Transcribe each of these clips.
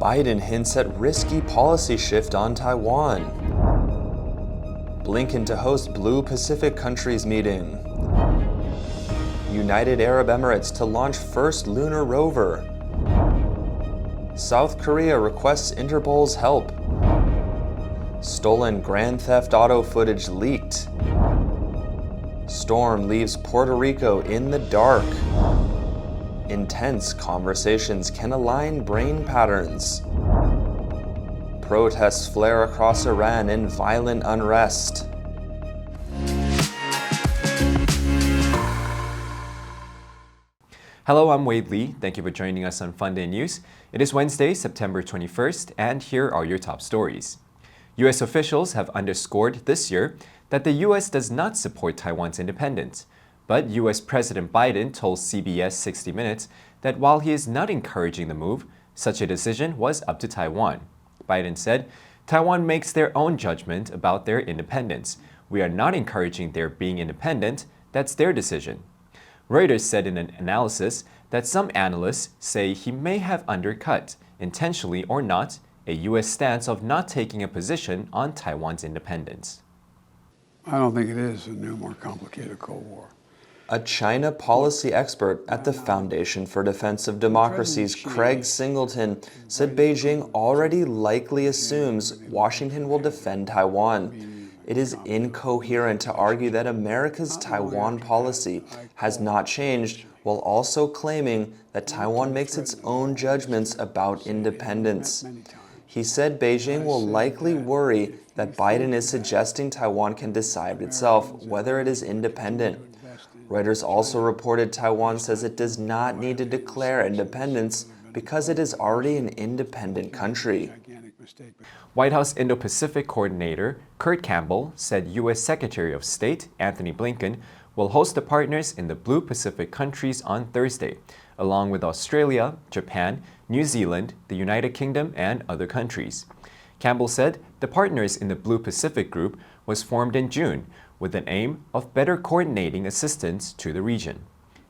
Biden hints at risky policy shift on Taiwan. Blinken to host Blue Pacific countries meeting. United Arab Emirates to launch first lunar rover. South Korea requests Interpol's help. Stolen Grand Theft Auto footage leaked. Storm leaves Puerto Rico in the dark. Intense conversations can align brain patterns. Protests flare across Iran in violent unrest. Hello, I'm Wade Lee. Thank you for joining us on FUNDAY News. It is Wednesday, September 21st, and here are your top stories. U.S. officials have underscored this year that the U.S. does not support Taiwan's independence. But U.S. President Biden told CBS 60 Minutes that while he is not encouraging the move, such a decision was up to Taiwan. Biden said, Taiwan makes their own judgment about their independence. We are not encouraging their being independent. That's their decision. Reuters said in an analysis that some analysts say he may have undercut, intentionally or not, a U.S. stance of not taking a position on Taiwan's independence. I don't think it is a new, more complicated Cold War. A China policy expert at the Foundation for Defense of Democracy's Craig Singleton said Beijing already likely assumes Washington will defend Taiwan. It is incoherent to argue that America's Taiwan policy has not changed while also claiming that Taiwan makes its own judgments about independence. He said Beijing will likely worry that Biden is suggesting Taiwan can decide itself whether it is independent. Reuters also reported Taiwan says it does not need to declare independence because it is already an independent country. White House Indo-Pacific Coordinator Kurt Campbell said U.S. Secretary of State Antony Blinken will host the partners in the Blue Pacific countries on Thursday, along with Australia, Japan, New Zealand, the United Kingdom, and other countries. Campbell said the partners in the Blue Pacific group was formed in June with an aim of better coordinating assistance to the region.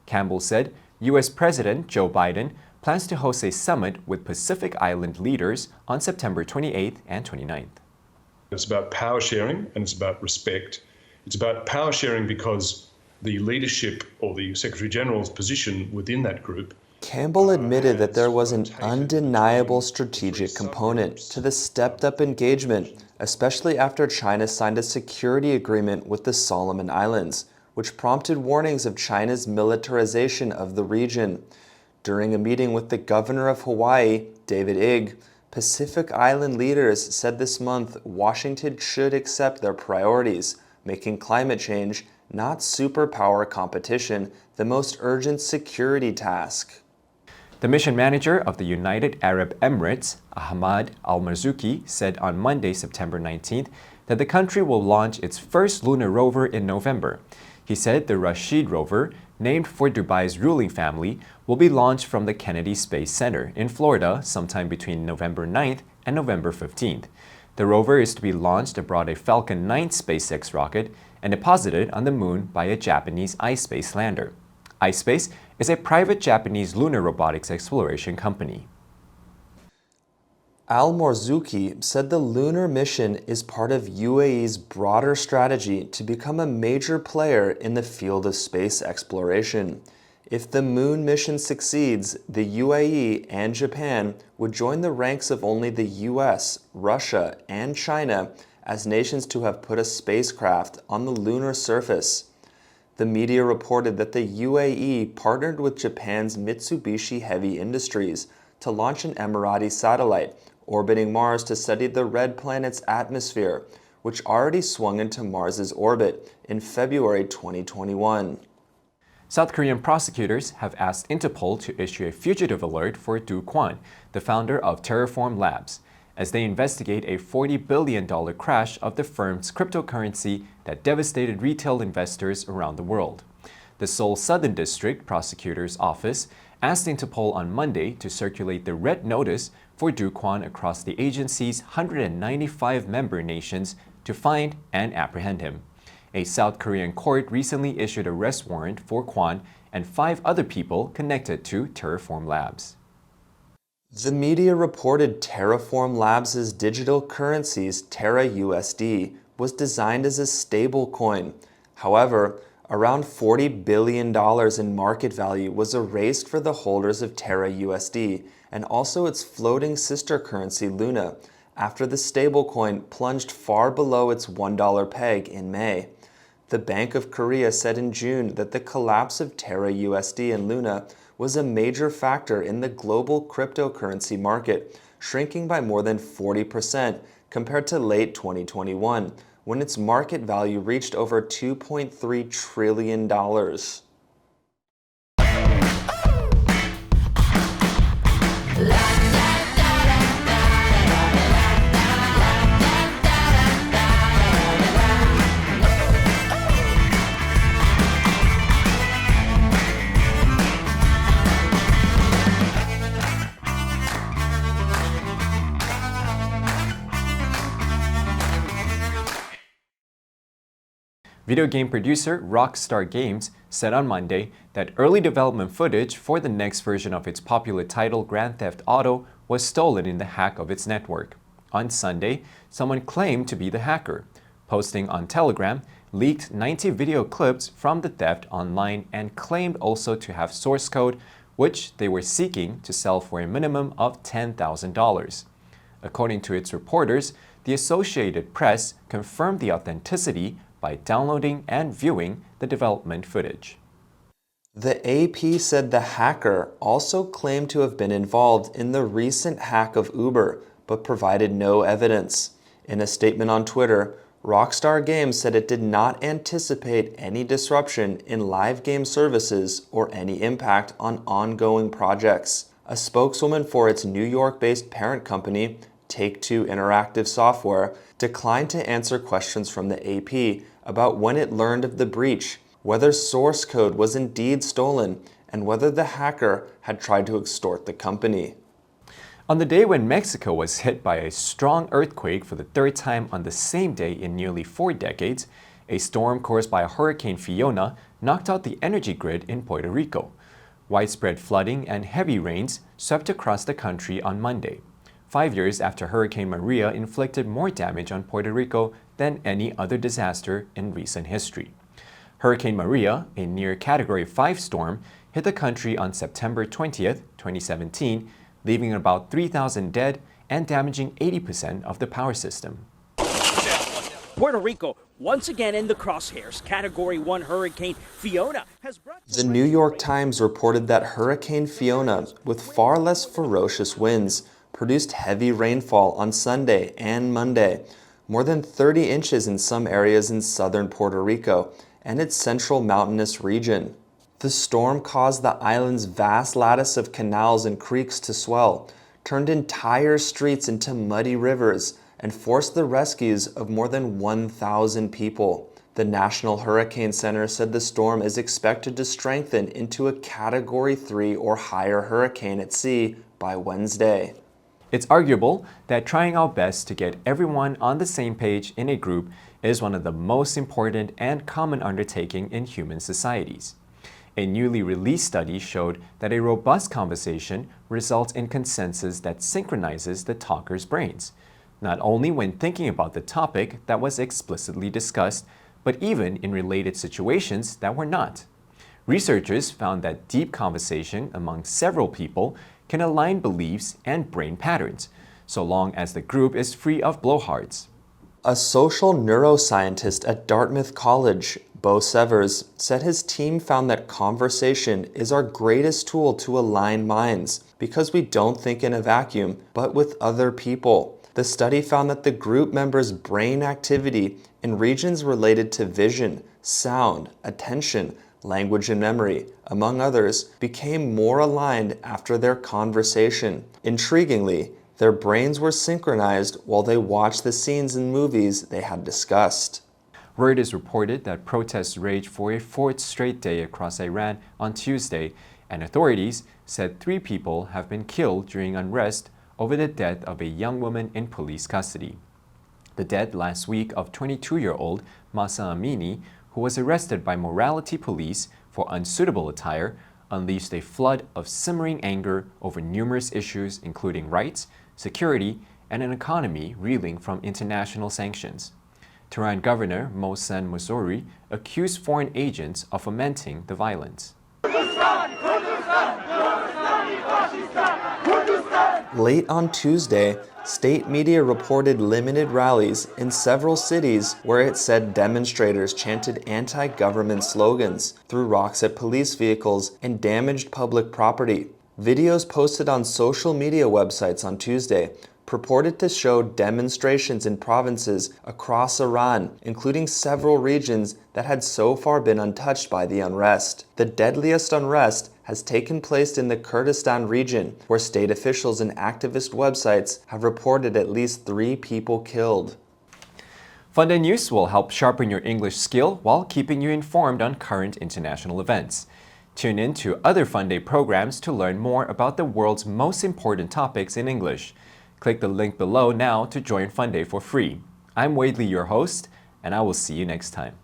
Campbell said U.S. President Joe Biden plans to host a summit with Pacific Island leaders on September 28th and 29th. It's about power sharing and it's about respect. It's about power sharing because the leadership or the Secretary General's position within that group. Campbell admitted that there was an undeniable strategic component to the stepped-up engagement, especially after China signed a security agreement with the Solomon Islands, which prompted warnings of China's militarization of the region. During a meeting with the governor of Hawaii, David Ig, Pacific Island leaders said this month Washington should accept their priorities, making climate change, not superpower competition, the most urgent security task. The mission manager of the United Arab Emirates, Ahmad Al-Marzouki, said on Monday, September 19th, that the country will launch its first lunar rover in November. He said the Rashid rover, named for Dubai's ruling family, will be launched from the Kennedy Space Center in Florida sometime between November 9th and November 15th. The rover is to be launched aboard a Falcon 9 SpaceX rocket and deposited on the moon by a Japanese iSpace lander. iSpace is a private Japanese lunar robotics exploration company. Al-Marzouki said the lunar mission is part of UAE's broader strategy to become a major player in the field of space exploration. If the moon mission succeeds, the UAE and Japan would join the ranks of only the US, Russia, and China as nations to have put a spacecraft on the lunar surface. The media reported that the UAE partnered with Japan's Mitsubishi Heavy Industries to launch an Emirati satellite orbiting Mars to study the red planet's atmosphere, which already swung into Mars's orbit in February 2021. South Korean prosecutors have asked Interpol to issue a fugitive alert for Do Kwon, the founder of Terraform Labs, as they investigate a $40 billion crash of the firm's cryptocurrency that devastated retail investors around the world. The Seoul Southern District Prosecutor's Office asked Interpol on Monday to circulate the red notice for Do Kwon across the agency's 195 member nations to find and apprehend him. A South Korean court recently issued an arrest warrant for Kwon and 5 other people connected to Terraform Labs. The media reported Terraform Labs' digital currencies, Terra USD, was designed as a stable coin. However, around $40 billion in market value was erased for the holders of Terra USD and also its floating sister currency Lunar after the stablecoin plunged far below its $1 peg in May. The Bank of Korea said in June that the collapse of Terra USD and Lunar was a major factor in the global cryptocurrency market, shrinking by more than 40% compared to late 2021, when its market value reached over $2.3 trillion. Video game producer Rockstar Games said on Monday that early development footage for the next version of its popular title Grand Theft Auto was stolen in the hack of its network. On Sunday, someone claimed to be the hacker, posting on Telegram leaked 90 video clips from the theft online and claimed also to have source code, which they were seeking to sell for a minimum of $10,000. According to its reporters, the Associated Press confirmed the authenticity by downloading and viewing the development footage. The AP said the hacker also claimed to have been involved in the recent hack of Uber, but provided no evidence. In a statement on Twitter, Rockstar Games said it did not anticipate any disruption in live game services or any impact on ongoing projects. A spokeswoman for its New York-based parent company, Take-Two Interactive Software, declined to answer questions from the AP about when it learned of the breach, whether source code was indeed stolen, and whether the hacker had tried to extort the company. On the day when Mexico was hit by a strong earthquake for the third time on the same day in nearly 4 decades, a storm caused by Hurricane Fiona knocked out the energy grid in Puerto Rico. Widespread flooding and heavy rains swept across the country on Monday, 5 years after Hurricane Maria inflicted more damage on Puerto Rico than any other disaster in recent history. Hurricane Maria, a near Category 5 storm, hit the country on September 20th, 2017, leaving about 3,000 dead and damaging 80% of the power system. Puerto Rico once again in the crosshairs. Category 1 Hurricane Fiona has brought... The New York Times reported that Hurricane Fiona, with far less ferocious winds, produced heavy rainfall on Sunday and Monday, more than 30 inches in some areas in southern Puerto Rico and its central mountainous region. The storm caused the island's vast lattice of canals and creeks to swell, turned entire streets into muddy rivers, and forced the rescues of more than 1,000 people. The National Hurricane Center said the storm is expected to strengthen into a Category 3 or higher hurricane at sea by Wednesday. It's arguable that trying our best to get everyone on the same page in a group is one of the most important and common undertaking in human societies. A newly released study showed that a robust conversation results in consensus that synchronizes the talker's brains, not only when thinking about the topic that was explicitly discussed, but even in related situations that were not. Researchers found that deep conversation among several people can align beliefs and brain patterns, so long as the group is free of blowhards. A social neuroscientist at Dartmouth College, Bo Severs, said his team found that conversation is our greatest tool to align minds because we don't think in a vacuum, but with other people. The study found that the group members' brain activity in regions related to vision, sound, attention, language and memory, among others, became more aligned after their conversation. Intriguingly, their brains were synchronized while they watched the scenes in movies they had discussed. Reuters reported that protests raged for a 4th straight day across Iran on Tuesday, and authorities said 3 people have been killed during unrest over the death of a young woman in police custody. The death last week of 22-year-old Mahsa Amini, who was arrested by morality police for unsuitable attire, unleashed a flood of simmering anger over numerous issues including rights, security, and an economy reeling from international sanctions. Tehran Governor Mohsen Moussouri accused foreign agents of fomenting the violence. Late on Tuesday, state media reported limited rallies in several cities where it said demonstrators chanted anti-government slogans, threw rocks at police vehicles, and damaged public property. Videos posted on social media websites on Tuesday purported to show demonstrations in provinces across Iran, including several regions that had so far been untouched by the unrest. The deadliest unrest has taken place in the Kurdistan region, where state officials and activist websites have reported at least 3 people killed. FUNDAY News will help sharpen your English skill while keeping you informed on current international events. Tune in to other FUNDAY programs to learn more about the world's most important topics in English. Click the link below now to join FUNDAY for free. I'm Wadley, your host, and I will see you next time.